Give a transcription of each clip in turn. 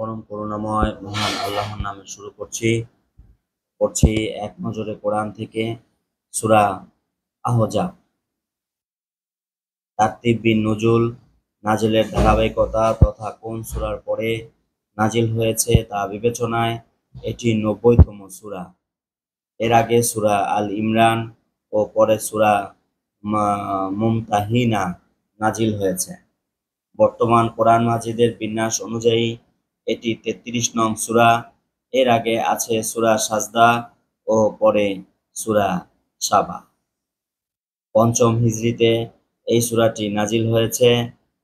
পরম করুণাময় মহান আল্লাহর নামে শুরু পড়ছি এক নজরে কোরআন থেকে সূরা আহজাব। তারতিব বিন নুজুল, নাজিলের ধারাবাহিকতা তথা কোন সূরার পরে নাজিল হয়েছে তা বিবেচনায় এটি ৯০তম সূরা। এর আগে সূরা আল ইমরান ও পরে সূরা মুমতাহিনা নাজিল হয়েছে। বর্তমান কোরআন মাজিদের বিন্যাস অনুযায়ী এটি ৩৩ নং সূরা। এর আগে আছে সূরা সাজদা ও পরে সূরা সাবা। পঞ্চম হিজরিতে এই সূরাটি নাজিল হয়েছে।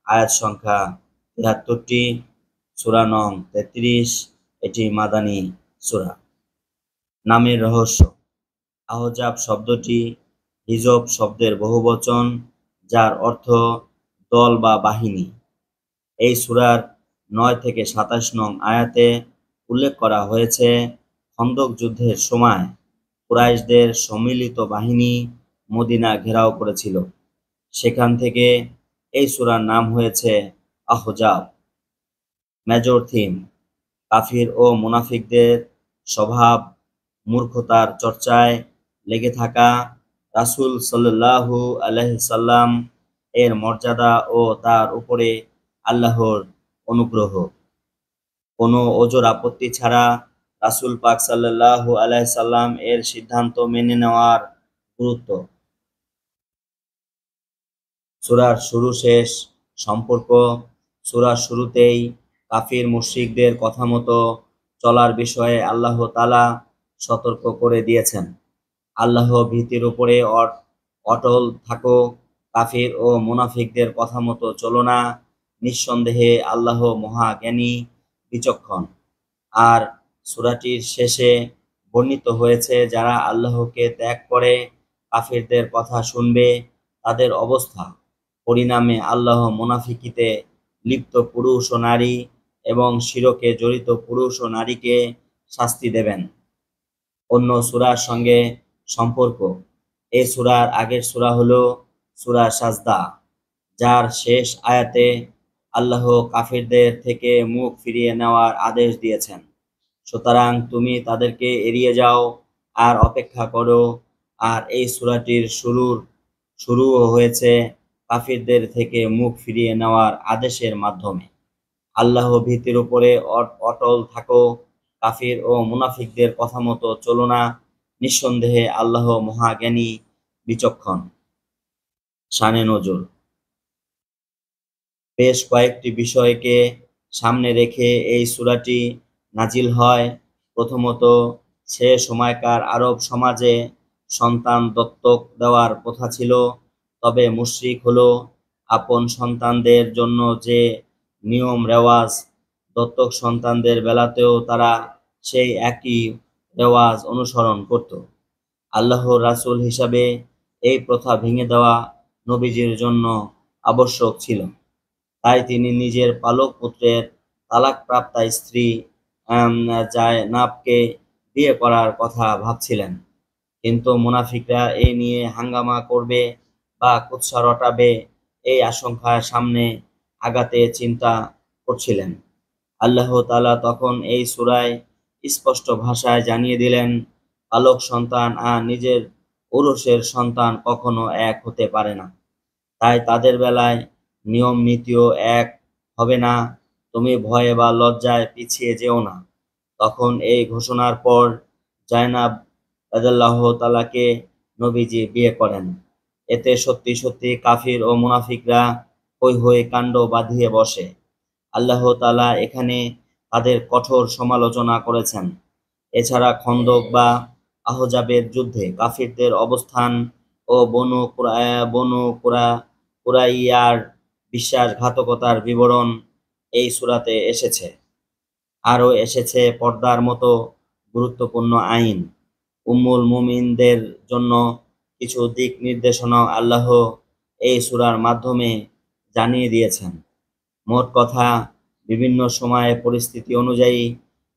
আয়াত সংখ্যা ৭৩টি, সূরা নং ৩৩। এটি মাদানী সূরা। নামের রহস্য। আহজাব শব্দটি হিজব শব্দের বহুবচন, যার অর্থ দল বা বাহিনী। এই সূরার ৯ থেকে ২৭ নং আয়াতে উল্লেখ করা হয়েছে, খন্দক যুদ্ধের সময় কুরাইশদের সম্মিলিত বাহিনী মদিনা ঘেরাও করেছিল। সেখান থেকে এই সূরার নাম হয়েছে আহজাব। মেজর থিম: কাফির ও মুনাফিকদের স্বভাব, মূর্খতার চর্চায় লেগে থাকা, রাসূল সাল্লাল্লাহু আলাইহি সাল্লাম এর মর্যাদা ও তার উপরে আল্লাহর অনুগ্রহ। কোনো ওজর আপত্তি ছাড়া রাসূল পাক সাল্লাল্লাহু আলাইহি সাল্লাম এর সিদ্ধান্ত মেনে নেওয়ার গুরুত্ব। সূরার শুরু শেষ সম্পর্ক। সূরার শুরুতেই কাফির মুশরিকদের কথা মতো চলার বিষয়ে আল্লাহ তাআলা সতর্ক করে দিয়েছেন। আল্লাহ ভীতির উপরে অটল থাকো, কাফির ও মুনাফিকদের কথা মতো চলো না, নিঃসন্দেহে আল্লাহ মহাজ্ঞানী, বিচক্ষণ। আর সূরাটির শেষে বর্ণিত হয়েছে, যারা আল্লাহকে ত্যাগ করে কাফিরদের কথা শুনবে তাদের অবস্থা। পরিণামে আল্লাহ মুনাফিকিতে লিপ্ত পুরুষ ও নারী এবং শিরকে জড়িত পুরুষ ও নারীকে শাস্তি দেবেন। অন্য সূরার সঙ্গে সম্পর্ক। এই সূরার আগের সূরা হলো সূরা সাজদা, যার শেষ আয়াতে আল্লাহ কাফিরদের থেকে মুখ ফিরিয়ে নেওয়ার আদেশ দিয়েছেন। সুতরাং তুমি তাদেরকে এড়িয়ে যাও আর অপেক্ষা করো। আর এই সূরাটির শুরুও হয়েছে কাফিরদের থেকে মুখ ফিরিয়ে নেওয়ার আদেশের মাধ্যমে। আল্লাহ ভীতির উপরে অটল থাকো, কাফির ও মুনাফিকদের কথা মতো চলো না, নিঃসন্দেহে আল্লাহ মহাজ্ঞানী, বিচক্ষণ। শানে নজুল। বেশ কয়েকটি বিষয়কে সামনে রেখে এই সূরাটি নাজিল হয়। প্রথমত, সে সময়কার আরব সমাজে সন্তান দত্তক দেওয়ার প্রথা ছিল। তবে মুশরিক হলো আপন সন্তানদের জন্য যে নিয়ম রেওয়াজ, দত্তক সন্তানদের বেলাতেও তারা সেই একই রেওয়াজ অনুসরণ করত। আল্লাহর রাসূল হিসাবে এই প্রথা ভেঙে দেওয়া নবীজির জন্য আবশ্যক ছিল। তাই তিনি নিজের পালক পুত্রের তালাকপ্রাপ্তা স্ত্রী জায়নাবকে বিয়ে করার কথা ভাবছিলেন। কিন্তু মুনাফিকরা এই নিয়ে হাঙ্গামা করবে বা কুৎসা রটাবে, এই আশঙ্কার সামনে আগাতে চিন্তা করছিলেন। আল্লাহ তাআলা তখন এই সূরায় স্পষ্ট ভাষায় জানিয়ে দিলেন, পালক সন্তান আর নিজের ঔরসের সন্তান কখনো এক হতে পারে না। তাই তাদের বেলায় নিয়ম নীতিও এক হবে না। তুমি ভয়ে বা লজ্জায় পিছিয়ে যেও না। তখন এই ঘোষণার পর জায়নাব রাদিয়াল্লাহু তাআলাকে নবীজি বিয়ে করেন। এতে সত্যি সত্যি কাফির ও মুনাফিকরা হৈ হৈ কাণ্ড বাঁধিয়ে বসে। আল্লাহ তাআলা এখানে তাদের কঠোর সমালোচনা করেছেন। এছাড়া খন্দক বা আহজাবের যুদ্ধে কাফিরদের অবস্থান ও বনু কুরাইয়ার বিশ্বাসঘাতকতার বিবরণ এই সূরাতে এসেছে। আরও এসেছে পর্দার মতো গুরুত্বপূর্ণ আইন। উম্মুল মুমিনদের জন্য কিছু দিক নির্দেশনাও আল্লাহ এই সূরার মাধ্যমে জানিয়ে দিয়েছেন। মোট কথা, বিভিন্ন সময়ে পরিস্থিতি অনুযায়ী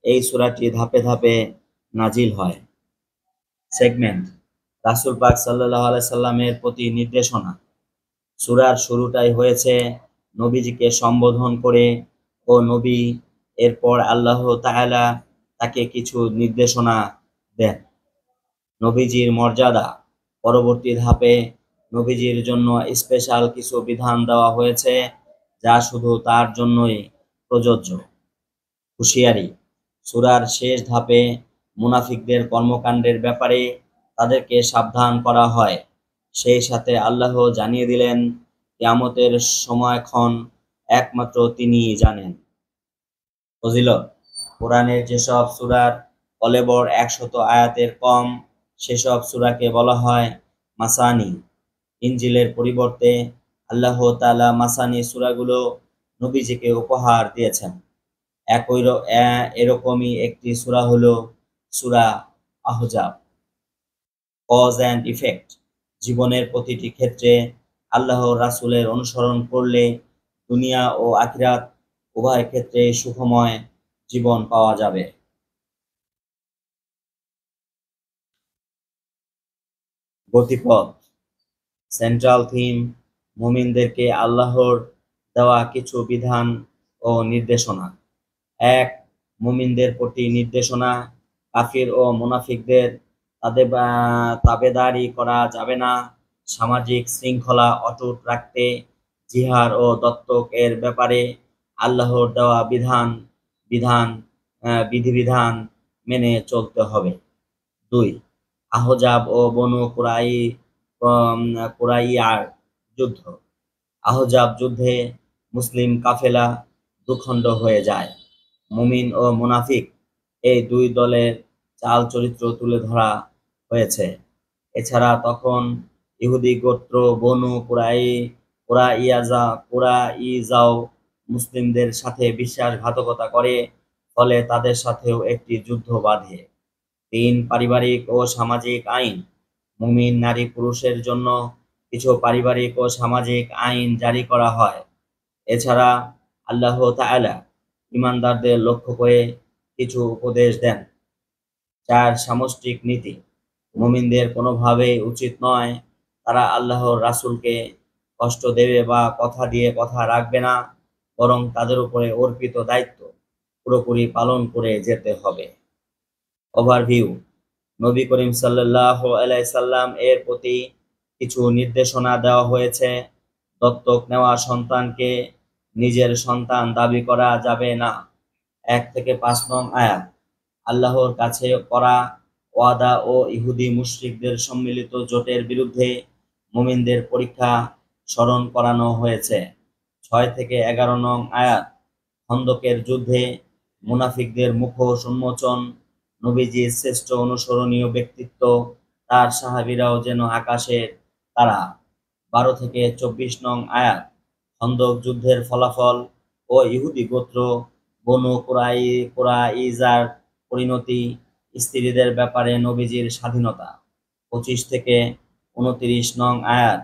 এই সূরাটি ধাপে ধাপে নাজিল হয়। সেগমেন্ট: রাসূল পাক সাল্লাল্লাহু আলাইহি সাল্লামের প্রতি নির্দেশনা। সূরার শুরুটাই হয়েছে নবীজিকে সম্বোধন করে, ও নবী, এরপর আল্লাহ তাআলা তাকে কিছু নির্দেশনা দেন। নবীজির মর্যাদা। পরবর্তী ধাপে নবীজির জন্য স্পেশাল কিছু বিধান দেওয়া হয়েছে, যা শুধু তার জন্যই প্রযোজ্য। হুঁশিয়ারি। সূরার শেষ ধাপে মুনাফিকদের কর্মকাণ্ডের ব্যাপারে তাদেরকে সাবধান করা হয়। সেই সাথে আল্লাহ জানিয়ে দিলেন, কিয়ামতের সময়ক্ষণ একমাত্র তিনিই জানেন। ফজিলত। কোরআনের যেসব সূরার কলেবর ১০০ আয়াতের কম, সেসব সূরাকে বলা হয় মাসানি। ইনজিলের পরিবর্তে আল্লাহ তাআলা মাসানি সূরাগুলো নবীজিকে উপহার দিয়েছেন। এরকমই একটি সূরা হলো সূরা আহজাব। Cause and effect. জীবনের প্রতিটি ক্ষেত্রে আল্লাহর রাসূলের অনুসরণ করলে দুনিয়া ও আখিরাত উভয় ক্ষেত্রে সুখময় জীবন পাওয়া যাবে। গতিপথ। Central theme. মুমিনদেরকে আল্লাহর দেওয়া কিছু বিধান ও নির্দেশনা। ১. মুমিনদের প্রতি নির্দেশনা। কাফির ও মুনাফিকদের তাবেদারি করা যাবে না। সামাজিক শৃঙ্খলা অটুট রাখতে জিহার ও দত্তক এর ব্যাপারে আল্লাহর দেওয়া বিধান বিধিবিধান মেনে চলতে হবে। ২. আহজাব ও বনু কুরাইয়ার যুদ্ধ। আহজাব যুদ্ধে মুসলিম কাফেলা দুখণ্ড হয়ে যায়। মুমিন ও মুনাফিক এই দুই দলের চাল চরিত্র তুলে ধরা হয়েছে। এছাড়া তখন ইহুদি গোত্র বনু কুরাইজাও মুসলিমদের সাথে বিশ্বাসঘাতকতা করে, ফলে তাদের সাথেও একটি যুদ্ধ বাধে। ৩. পারিবারিক ও সামাজিক আইন। মুমিন নারী পুরুষের জন্য কিছু পারিবারিক ও সামাজিক আইন জারি করা হয়। এছাড়া আল্লাহ তাআলা ঈমানদারদের লক্ষ্য করে কিছু উপদেশ দেন। ৪. সামষ্টিক নীতি। মুমিনদের কোনোভাবেই উচিত নয় তারা আল্লাহর রাসূলকে কষ্ট দেবে বা কথা দিয়ে কথা রাখবে না, বরং তাদের উপরে অর্পিত দায়িত্ব পুরোপুরি পালন করে যেতে হবে। ওভারভিউ। নবী করিম সাল্লাল্লাহু আলাইহি সাল্লাম এর প্রতি কিছু নির্দেশনা দেওয়া হয়েছে। দত্তক নেওয়া সন্তানকে নিজের সন্তান দাবি করা যাবে না। ১ থেকে ৫ নং আয়াত। আল্লাহর কাছে করা ওয়াদা ও ইহুদি মুশরিকদের সম্মিলিত জোটের বিরুদ্ধে মুমিনদের পরীক্ষা স্মরণ করানো হয়েছে। ৬ থেকে ১১ নং আয়াত। খন্দকের যুদ্ধে মুনাফিকদের মুখোশ উন্মোচন। নবীজির শ্রেষ্ঠ অনুসরণীয় ব্যক্তিত্ব, তার সাহাবীরাও যেন আকাশের তারা। ১২ থেকে ২৪ নং আয়াত। খন্দক যুদ্ধের ফলাফল ও ইহুদি গোত্র বনু কুরাইজার পরিণতি। স্ত্রীদের ব্যাপারে নবীজির স্বাধীনতা। ২৫ থেকে ২৯ নং আয়াত।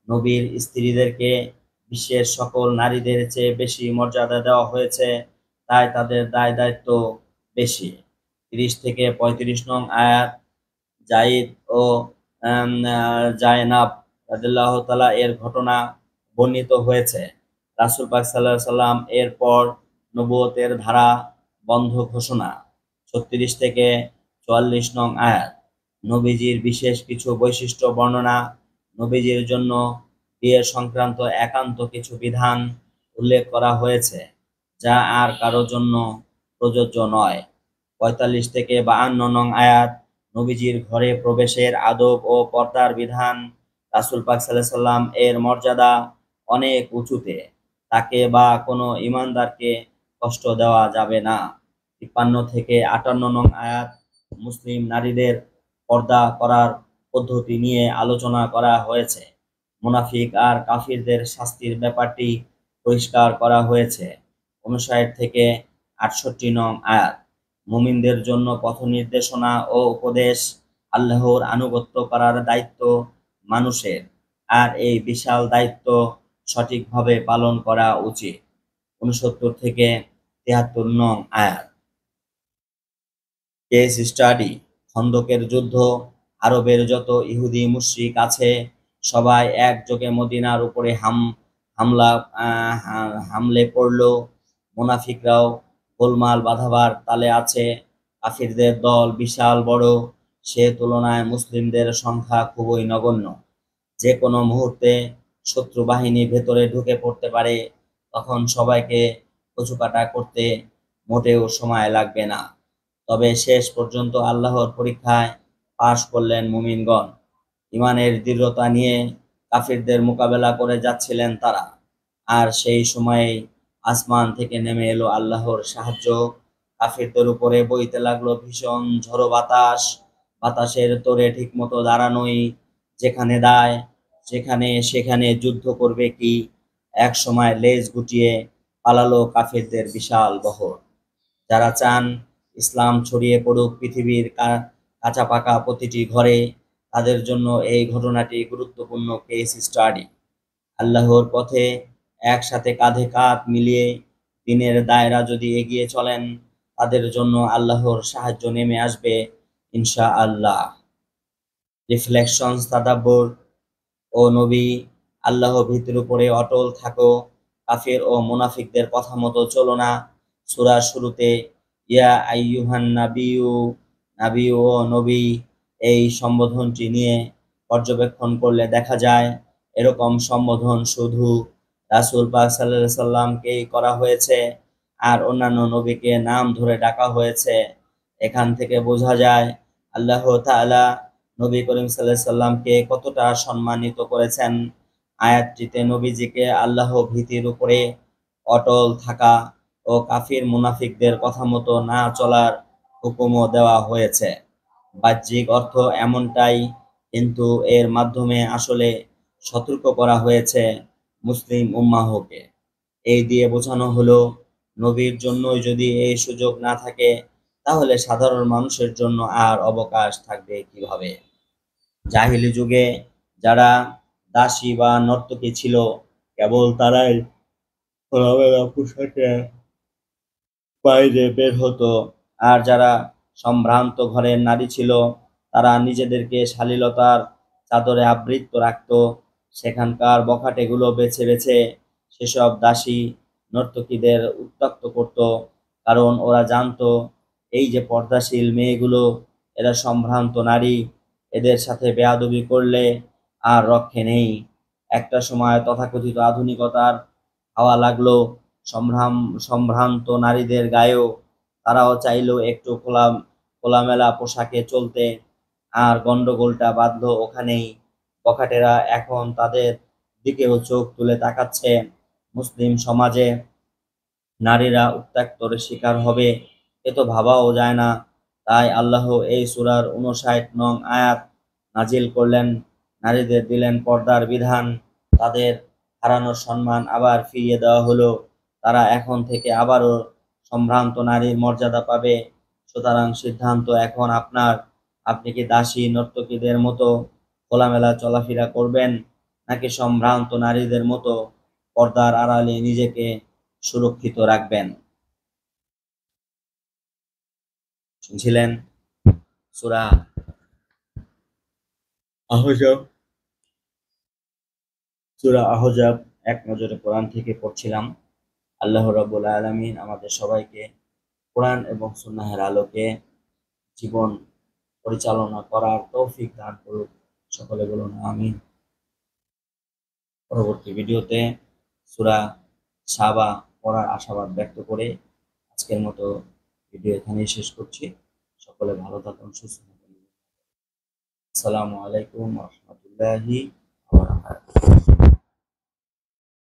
নবীর স্ত্রীদেরকে বিশ্বের সকল নারীদের চেয়ে বেশি মর্যাদা দেওয়া হয়েছে, তাই তাদের দায় দায়িত্ব বেশি। ৩০ থেকে ৩৫ নং আয়াত। যায়েদ ও জায়নাব রাদিয়াল্লাহু তাআলা এর ঘটনা বর্ণিত হয়েছে। রাসূল পাক সাল্লাল্লাহু আলাইহি সাল্লাম এর পর নবুয়তের ধারা বন্ধ ঘোষণা। ৩৬ থেকে ৪৪ নং আয়াত। নবীজির বিশেষ কিছু বৈশিষ্ট্য বর্ণনা। নবীজির জন্য বিয়ে সংক্রান্ত একান্ত কিছু বিধান উল্লেখ করা হয়েছে, যা আর কারো জন্য প্রযোজ্য নয়। ৪৫ থেকে ৫২ নং আয়াত। নবীজির ঘরে প্রবেশের আদব ও পর্দার বিধান। রাসূল পাক সাল্লাল্লাহু আলাইহি সাল্লাম এর মর্যাদা অনেক উঁচুতে, তাকে বা কোনো ঈমানদারকে কষ্ট দেওয়া যাবে না। ৫৩ থেকে ৫৮ নং আয়াত। মুসলিম নারীদের পর্দা করার পদ্ধতি নিয়ে আলোচনা করা হয়েছে। মুনাফিক আর কাফিরদের শাস্তির ব্যাপারটি পরিষ্কার করা হয়েছে। ৫৯ থেকে ৬৮ নং আয়াত। মুমিনদের জন্য পথ নির্দেশনা ও উপদেশ। আল্লাহর আনুগত্য করার দায়িত্ব মানুষের, আর এই বিশাল দায়িত্ব সঠিকভাবে পালন করা উচিত। ৬৯ থেকে ৭৩ নং আয়াত। Case study. খন্দকের যুদ্ধ। আরবের যত ইহুদি মুশরিক আছে সবাই একযোগে মদিনার উপরে হামলে পড়ল। মুনাফিকরাও গোলমাল বাঁধাবার তালে আছে। কাফিরদের দল বিশাল বড়, সে তুলনায় মুসলিমদের সংখ্যা খুবই নগণ্য। যে কোনো মুহূর্তে শত্রু বাহিনী ভেতরে ঢুকে পড়তে পারে, তখন সবাইকে কচুকাটা করতে মোটেও সময় লাগবে না। তবে শেষ পর্যন্ত আল্লাহর পরীক্ষায় পাশ করলেন মুমিনগণ। ইমানের দৃঢ়তা নিয়ে কাফিরদের মোকাবেলা করে যাচ্ছিলেন তারা। আর সেই সময়ে আসমান থেকে নেমে এলো আল্লাহর সাহায্য। কাফিরদের উপরে বইতে লাগলো ভীষণ ঝড়ো বাতাস। বাতাসের তোরে ঠিকমতো দাঁড়ানোই যেখানে দায়, সেখানে যুদ্ধ করবে কি। এক সময় লেজ গুটিয়ে পালালো কাফিরদের বিশাল বহর। যারা চান ইসলাম ছড়িয়ে পড়ুক পৃথিবীর কাঁচা পাকা প্রতিটি ঘরে, তাদের জন্য এই ঘটনাটি গুরুত্বপূর্ণ কেস স্টাডি। আল্লাহর পথে একসাথে কাঁধে কাঁধ মিলিয়ে দিনের দায়রা যদি এগিয়ে চলেন, তাদের জন্য আল্লাহর সাহায্য নেমে আসবে ইনশা আল্লাহ। রিফ্লেকশনস তাদাব্বুর। ও নবী, আল্লাহ ভীতির উপরে অটল থাকো, কাফির ও মুনাফিকদের কথা মতো চলো না। সূরার শুরুতে ইয়া আইয়ুহান নাবিয়্যু, নাবী ও নবী, এই সম্বোধনটি নিয়ে পর্যবেক্ষণ করলে দেখা যায় এরকম সম্বোধন শুধু রাসূল পাক সাল্লাল্লাহু আলাইহি সাল্লামকেই করা হয়েছে, আর অন্যান্য নবীকে নাম ধরে ডাকা হয়েছে। এখান থেকে বোঝা যায় আল্লাহ তাআলা নবী করিম সাল্লাল্লাহু আলাইহি সাল্লামকে কতটা সম্মানিত করেছেন। আয়াতটিতে নবীজিকে আল্লাহ ভীতির উপরে অটল থাকা ও কাফির মুনাফিকদের কথা মতো না চলার হুকুমও দেওয়া হয়েছে। বাহ্যিক অর্থ এমনটাই, কিন্তু এর মাধ্যমে আসলে সতর্ক করা হয়েছে মুসলিম উম্মাহকে। এই দিয়ে বোঝানো হলো, নবীর জন্যই যদি এই সুযোগ না থাকে, তাহলে সাধারণ মানুষের জন্য আর অবকাশ থাকবে কিভাবে। জাহিলি যুগে যারা দাসী বা নর্তকী ছিল, কেবল তারাই খোলামেলা পোশাকে বাইরে বের হতো। আর যারা সম্ভ্রান্ত ঘরের নারী ছিল, তারা নিজেদেরকে শালীনতার চাদরে আবৃত রাখত। সেখানকার বখাটেগুলো বেছে বেছে সেসব দাসী নর্তকীদের উত্ত্যক্ত করত, কারণ ওরা জানতো এই যে পর্দাশীল মেয়েগুলো, এরা সম্ভ্রান্ত নারী, এদের সাথে বেয়াদবি করলে আর রক্ষে নেই। একটা সময় তথাকথিত আধুনিকতার হাওয়া লাগলো সম্ভ্রান্ত নারীদের গায়েও। তারাও চাইলো একটু খোলামেলা পোশাকে চলতে। আর গন্ডগোলটা বাঁধলো ওখানেই। বখাটেরা এখন তাদের দিকেও চোখ তুলে তাকাচ্ছে। মুসলিম সমাজে নারীরা উত্ত্যক্তর শিকার হবে, এ তো ভাবাও যায় না। তাই আল্লাহ এই সূরার ৫৯ নং আয়াত নাজিল করলেন, নারীদের দিলেন পর্দার বিধান, তাদের হারানো সম্মান আবার ফিরিয়ে দেওয়া হলো। তারা এখন থেকে আবারও সম্ভ্রান্ত নারীর মর্যাদা পাবে। সুতরাং সিদ্ধান্ত এখন আপনার। আপনি কি দাসী নর্তকীদের মতো খোলামেলা চলাফেরা করবেন, নাকি সম্ভ্রান্ত নারীদের মতো পর্দার আড়ালে নিজেকে সুরক্ষিত রাখবেন? শুনছিলেন সূরা আহজাব। এক নজরে কোরআন থেকে পড়ছিলাম। আল্লাহ রাব্বুল আলামিন আমাদের সবাইকে কোরআন এবং সুন্নাহের আলোকে জীবন পরিচালনা করার তৌফিক দান করুক। সকলে বলুন আমিন। পরবর্তী ভিডিওতে সূরা সাবা পড়ার আশাবাদ ব্যক্ত করে আজকের মতো ভিডিও এখানেই শেষ করছি। সকলে ভালো থাকুন, সুস্থ থাকুন। আসসালামু আলাইকুম ওয়া রাহমাতুল্লাহি